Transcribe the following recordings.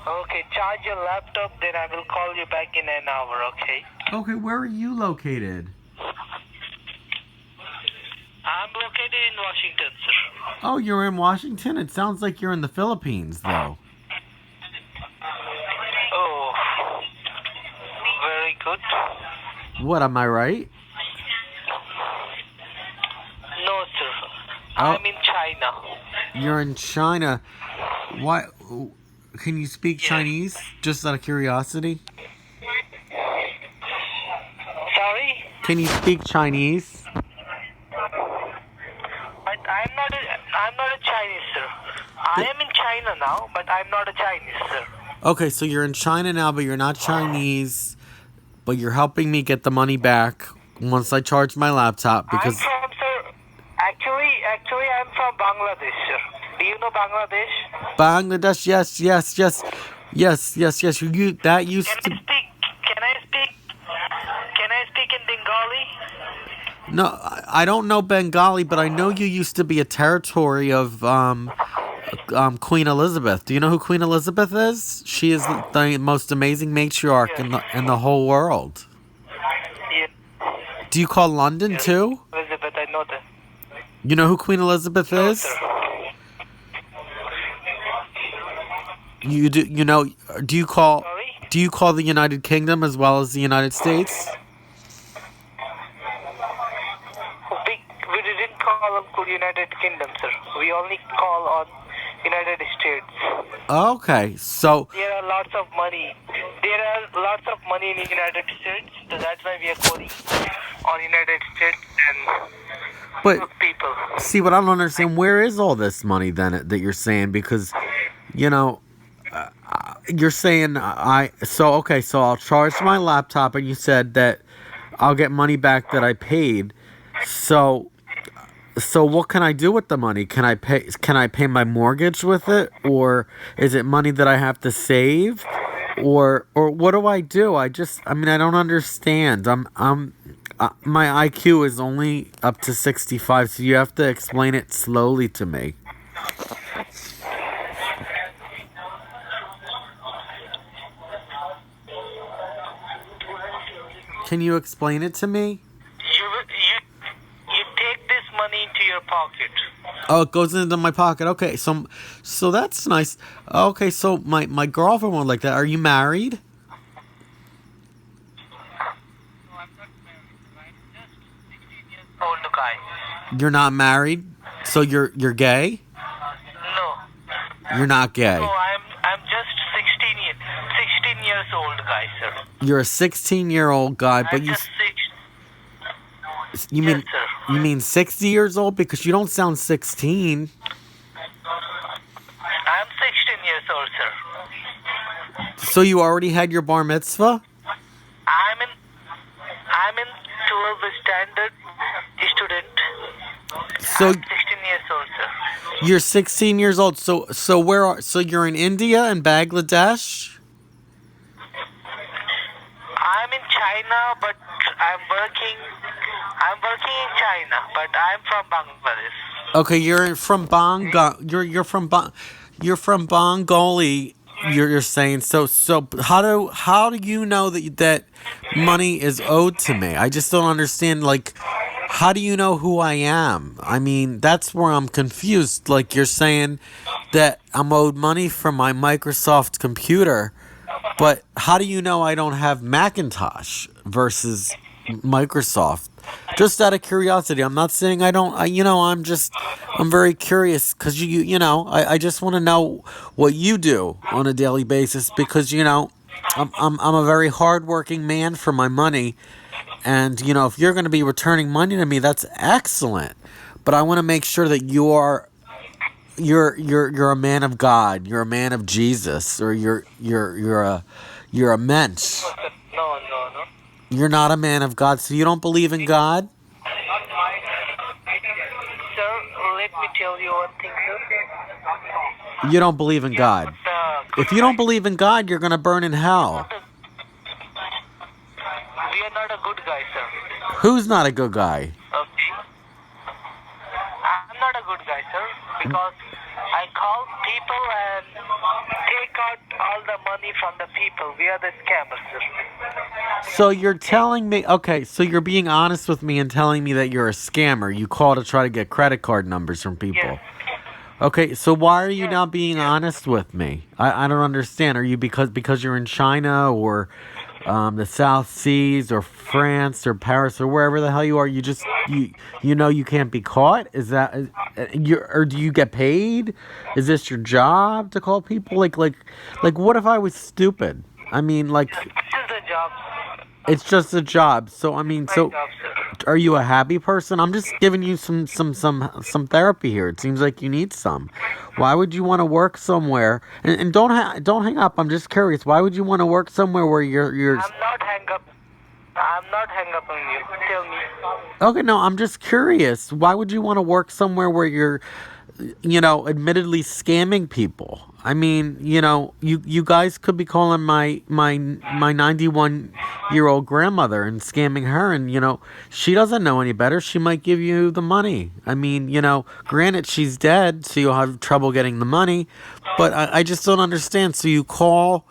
Okay, charge your laptop, then I will call you back in an hour, okay? Okay, where are you located? I'm located in Washington, sir. Oh, you're in Washington? It sounds like you're in the Philippines, though. Oh, very good. What, am I right? No, sir. Oh, I'm in China. you're in China. Why? Can you speak Yes. Chinese? Just out of curiosity. Sorry? Can you speak Chinese? But I'm not a Chinese, sir. I am in China now, but I'm not a Chinese, sir. Okay, so you're in China now, but you're not Chinese. But you're helping me get the money back once I charge my laptop because I'm from, sir. Actually, I'm from Bangladesh, sir. Do you know Bangladesh? Bangladesh. Yes. You that used to. Can I speak in Bengali? No, I don't know Bengali, but I know you used to be a territory of Queen Elizabeth. Do you know who Queen Elizabeth is? She is the most amazing matriarch in the whole world. Yes. Do you call London too? Elizabeth, I know that. You know who Queen Elizabeth No, is? sir. You do. You know? Do you call? Sorry? Do you call the United Kingdom as well as the United States? We didn't call on United Kingdom, sir. We only call on United States. Okay, so There are lots of money. There are lots of money in the United States, so that's why we are calling on United States and but people. see what I don't understand. Where is all this money then that you're saying? Because you know, you're saying So I'll charge my laptop, and you said that I'll get money back that I paid. So what can I do with the money? Can I pay my mortgage with it, or is it money that I have to save, or what do I do? I don't understand. My IQ is only up to 65, so you have to explain it slowly to me. Can you explain it to me? You take this money into your pocket. Oh, it goes into my pocket. Okay, so that's nice. Okay, so my girlfriend would like that. Are you married? Old guy. You're not married, so you're gay. No. You're not gay. No, I'm just 16 years old guy, sir. You're a 16-year-old guy, but I'm just you yes, mean sir. you mean 60 years old because you don't sound 16. I'm 16 years old, sir. So you already had your bar mitzvah? I'm in 12th standard student. So I'm 16 years old, sir. you're 16 years old. So you're in India and Bangladesh? I'm in China, but I'm working in China, but I'm from Bangladesh. Okay, you're from Bengali. You're saying so. How do you know that money is owed to me? I just don't understand. Like, how do you know who I am? I mean, that's where I'm confused. Like, you're saying that I'm owed money from my Microsoft computer, but how do you know I don't have Macintosh versus Microsoft? Just out of curiosity. I'm not saying I don't. I'm very curious because I just want to know what you do on a daily basis because I'm a very hardworking man for my money, and if you're going to be returning money to me, that's excellent. But I want to make sure that you're a man of God. You're a man of Jesus, or you're a mensch. No. You're not a man of God, so you don't believe in God? Sir, let me tell you one thing, sir. You don't believe in God. If you don't believe in God, you're going to burn in hell. We are not a good guy, sir. Who's not a good guy? Okay. I'm not a good guy, sir, because I call people and take out all the money from the people. We are the scammers, sir. So you're telling me, okay, so you're being honest with me and telling me that you're a scammer. You call to try to get credit card numbers from people. Yes. Okay, so why are you Yes, not being yes. honest with me? I don't understand. Are you because you're in China or the South Seas or France or Paris or wherever the hell you are? You know you can't be caught. Is that you or do you get paid? Is this your job to call people? Like what if I was stupid? I mean, like This is the job. it's just a job. So I mean, My so job, sir. are you a happy person? I'm just giving you some therapy here. It seems like you need some. Why would you want to work somewhere? And don't hang up. I'm just curious. Why would you want to work somewhere where you're I'm not hang up. I'm not hang up on you. Tell me. Okay, no, I'm just curious. Why would you want to work somewhere where you're admittedly scamming people? I mean, you guys could be calling my 91-year-old grandmother and scamming her, and she doesn't know any better. She might give you the money. I mean, granted she's dead, so you'll have trouble getting the money, but I just don't understand. So you call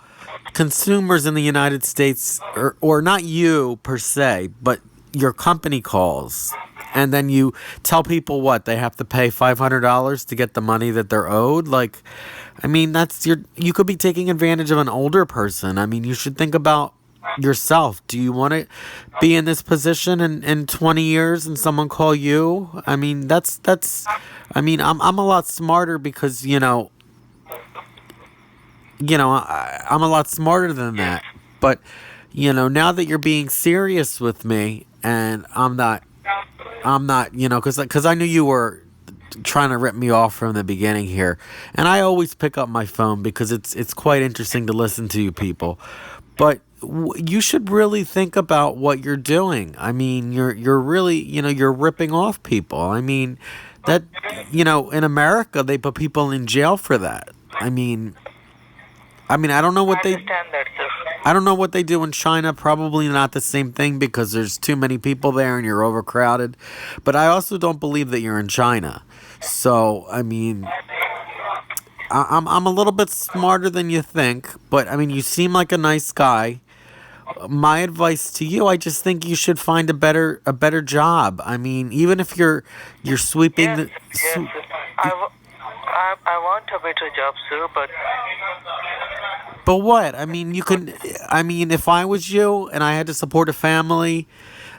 consumers in the United States, or not you per se, but your company calls, and then you tell people what they have to pay $500 to get the money that they're owed. Like, I mean, you could be taking advantage of an older person. I mean, you should think about yourself. Do you want to be in this position in 20 years and someone call you? I mean, I mean, I'm a lot smarter because I'm a lot smarter than that. But, now that you're being serious with me, and I'm not, because I knew you were trying to rip me off from the beginning here. And I always pick up my phone because it's quite interesting to listen to you people. But you should really think about what you're doing. I mean, you're really, you're ripping off people. I mean, that, in America, they put people in jail for that. I mean, I don't know what I understand that, sir. I don't know what they do in China. Probably not the same thing because there's too many people there and you're overcrowded. But I also don't believe that you're in China. So, I mean, I'm a little bit smarter than you think. But, I mean, you seem like a nice guy. My advice to you, I just think you should find a better job. I mean, even if you're sweeping Yes, yes, sir. I want a better job, sir, But what? I mean, if I was you and I had to support a family,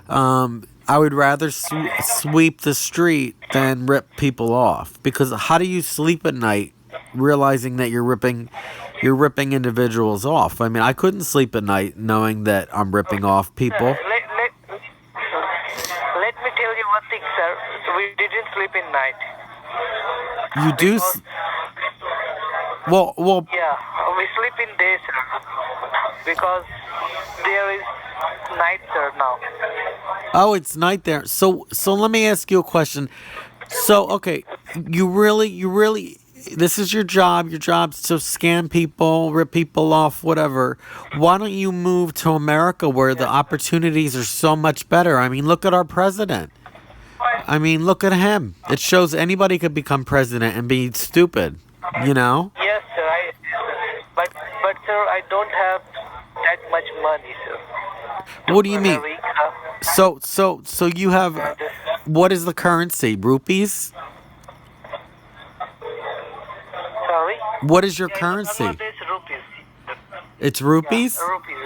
I would rather sweep the street than rip people off. Because how do you sleep at night realizing that you're ripping individuals off? I mean, I couldn't sleep at night knowing that I'm ripping off people. Let me tell you one thing, sir. We didn't sleep in night. You do. Well. Yeah, we sleep in day, sir. Because there is night, sir, now. Oh, it's night there. So let me ask you a question. So, okay, you really, this is your job. Your job's to scam people, rip people off, whatever. Why don't you move to America where the opportunities are so much better? I mean, look at our president. I mean, look at him. It shows anybody could become president and be stupid, Yes, sir. But sir, I don't have that much money, sir. What do you mean? A week, So you have, what is the currency? Rupees? Sorry? What is your Yeah, currency? Bangladesh rupees. It's rupees? Yeah, rupees.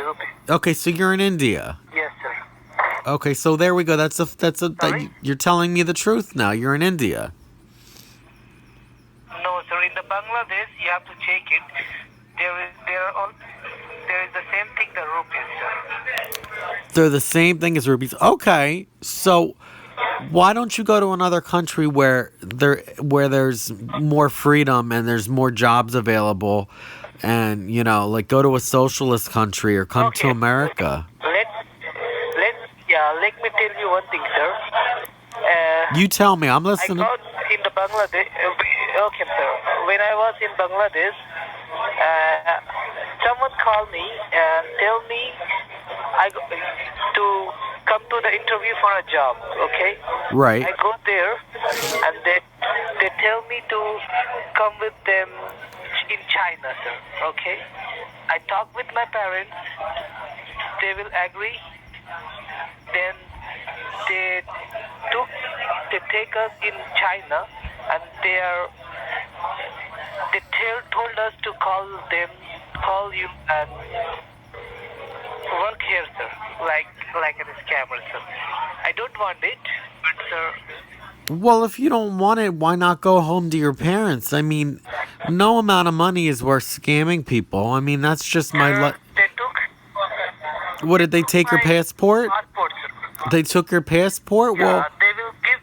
Okay, so you're in India. Yes, sir. Okay, so there we go. Sorry? You're telling me the truth now. You're in India. No, sir. In the Bangladesh, you have to check it. There is the same thing, the rupees, sir. They're the same thing as rupees. Okay, so why don't you go to another country where there's more freedom and there's more jobs available, and like go to a socialist country or come to Okay. America? Let me tell you one thing, sir. You tell me. I'm I listening. got in the Bangladesh. Okay, sir. When I was in Bangladesh, someone called me and tell me to come to the interview for a job. Okay. Right. I go there, and they tell me to come with them in China, sir. Okay. I talk with my parents. They will agree. Then they took they take us in China, and told us to call you and work here, sir, like a scammer, sir. I don't want it, but sir, Well, if you don't want it, why not go home to your parents? I mean, no amount of money is worth scamming people. I mean, that's just my they took What, did they take your my passport? passport, sir. They took your passport? Yeah, Well, they will give.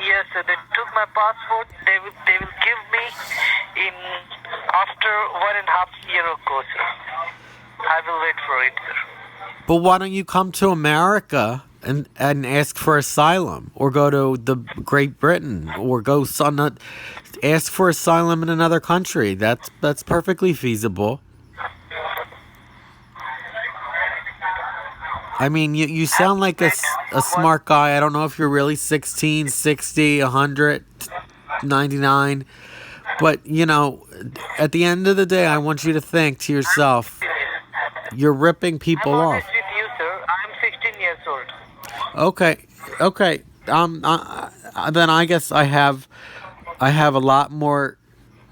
Yes, sir. They took my passport. They will give me in after 1.5 year ago, sir. I will wait for it, sir. but why don't you come to America and ask for asylum, or go to the Great Britain, or ask for asylum in another country? That's perfectly feasible. I mean, you sound like a smart guy. I don't know if you're really 16, 60, 100, 99. But, at the end of the day, I want you to think to yourself, you're ripping people I'm off. honest with you, sir. I'm 16 years old. Okay. Then I guess I have a lot more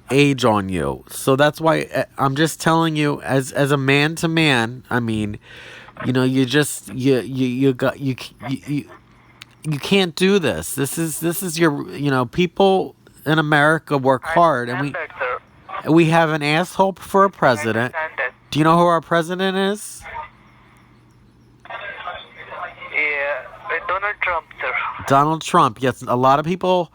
age on you. So that's why I'm just telling you, as a man to man. I mean, you just you can't do this. This is your people in America work I hard, and understand that, sir. we have an asshole for a I president. understand that. Do you know who our president is? Yeah, Donald Trump, sir. Donald Trump. Yes, a lot of people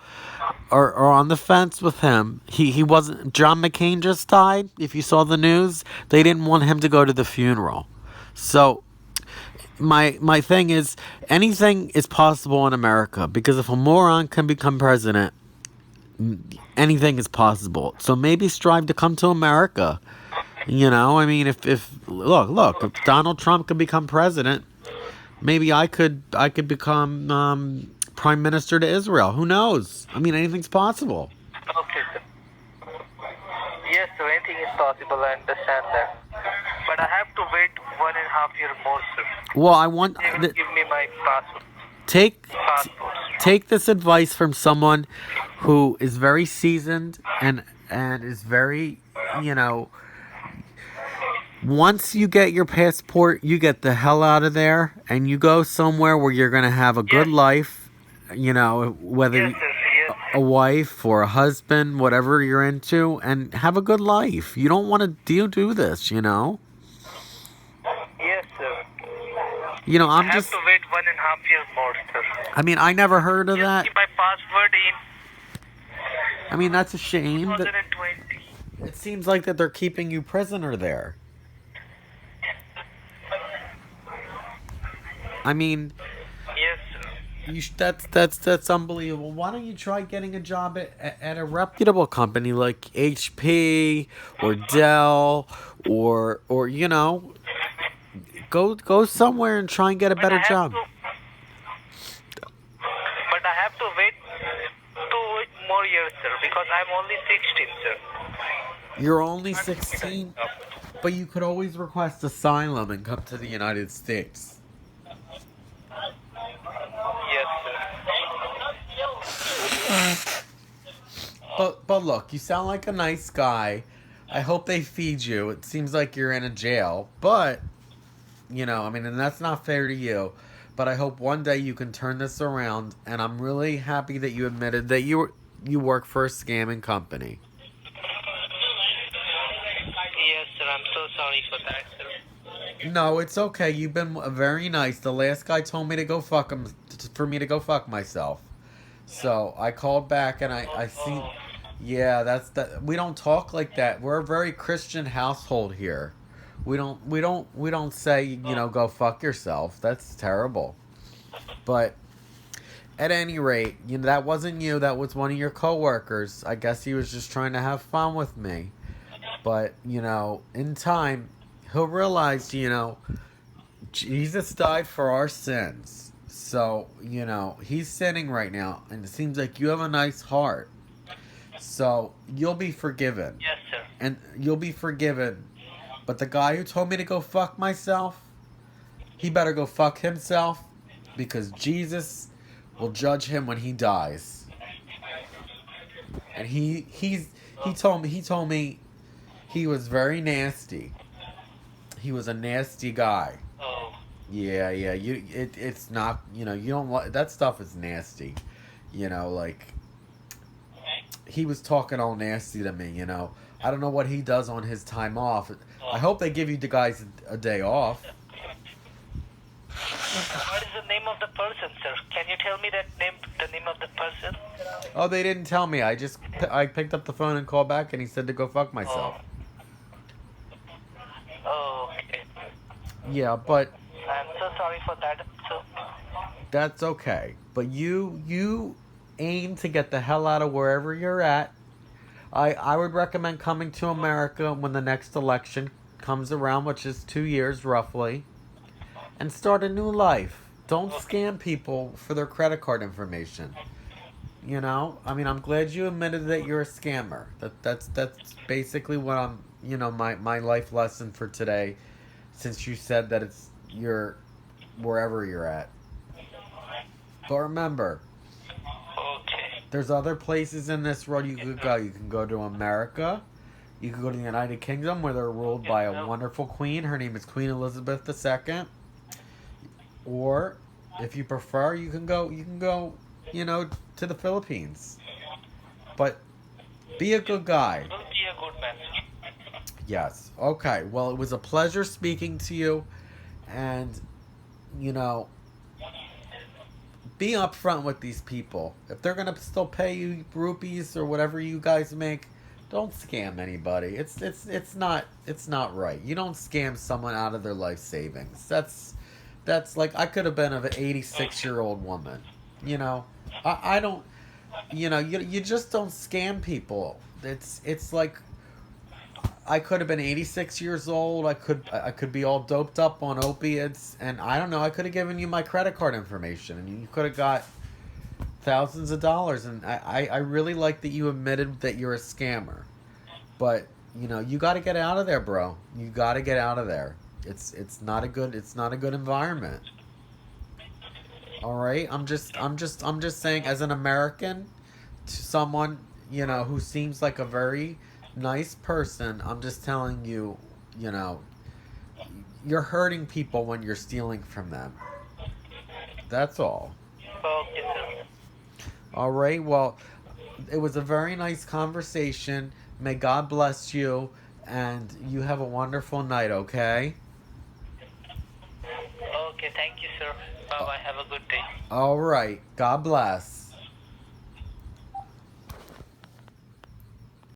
are on the fence with him. He wasn't. John McCain just died. If you saw the news, they didn't want him to go to the funeral. So my thing is, anything is possible in America, because if a moron can become president, anything is possible. So maybe strive to come to America. I mean, if look, if Donald Trump could become president, maybe I could become prime minister to Israel. Who knows? I mean, anything's possible. Okay, sir. Yes, sir. Anything is possible. I understand that. But I have to wait 1.5 year more, sir. Well, I want They will give me my passport. take Passport. take this advice from someone who is very seasoned and is very, once you get your passport, you get the hell out of there and you go somewhere where you're going to have a good Yes. life, whether Yes, sir. Yes. a wife or a husband, whatever you're into, and have a good life. You don't want to do this. Yes, sir. I I'm have just, to wait 1.5 year more, sir. I mean, I never heard of Just that. keep my password in I mean, that's a shame. 2020. It seems like that they're keeping you prisoner there. I mean, Yes, sir. that's unbelievable. Why don't you try getting a job at a reputable company like HP or Dell, or go somewhere and try and get a better job. But I have to wait 2 more years, sir, because I'm only 16, sir. You're only 16, but you could always request asylum and come to the United States. Yes, sir. But look, you sound like a nice guy. I hope they feed you. It seems like you're in a jail, but I mean, and that's not fair to you. But I hope one day you can turn this around, and I'm really happy that you admitted that you work for a scamming company. Yes, sir. I'm so sorry for that, sir. No, it's okay. You've been very nice. The last guy told me to go fuck him, for me to go fuck myself. So I called back and I seen. Yeah, that's that. We don't talk like that. We're a very Christian household here. We don't say, go fuck yourself. That's terrible. But at any rate, that wasn't you. That was one of your coworkers. I guess he was just trying to have fun with me. But, in time, he'll realize, Jesus died for our sins. So, he's sinning right now. And it seems like you have a nice heart. So, you'll be forgiven. Yes, sir. And you'll be forgiven But the guy who told me to go fuck myself, he better go fuck himself because Jesus will judge him when he dies. And he told me he was very nasty. He was a nasty guy. Oh, Yeah, yeah. It's not, you don't like that stuff is nasty. Like he was talking all nasty to me. I don't know what he does on his time off. I hope they give you the guys a day off. what is the name of the person, sir? Can you tell me the name of the person? Oh, they didn't tell me. I picked up the phone and called back and he said to go fuck myself. Oh, okay. Yeah, but I'm so sorry for that. So, that's okay. But you aim to get the hell out of wherever you're at. I would recommend coming to America when the next election comes around, which is 2 years roughly, and start a new life. Don't scam people for their credit card information. I'm glad you admitted that you're a scammer. That's basically what my life lesson for today, since you said that you're wherever you're at. But remember, okay. there's other places in this world you could go. You can go to America. You can go to the United Kingdom where they're ruled by a wonderful queen. Her name is Queen Elizabeth II. Or if you prefer, you can go, to the Philippines. But be a good guy. Will be a good man. Yes. Okay. Well, it was a pleasure speaking to you. And, be upfront with these people. If they're going to still pay you rupees or whatever you guys make, don't scam anybody. It's not right. You don't scam someone out of their life savings. That's like I could have been of an 86-year-old woman. I don't. You just don't scam people. It's like I could have been 86 years old. I could be all doped up on opiates, and I don't know. I could have given you my credit card information, and you could have got thousands of dollars. And I really like that you admitted that you're a scammer, but you got to get out of there, bro. You got to get out of there. It's not a good environment. All right, I'm just saying, as an American, to someone who seems like a very nice person, I'm just telling you, you're hurting people when you're stealing from them. That's all. Okay, sir. All right. Well, it was a very nice conversation. May God bless you, and you have a wonderful night. Okay. Okay, thank you, sir. Bye bye. Have a good day. All right. God bless.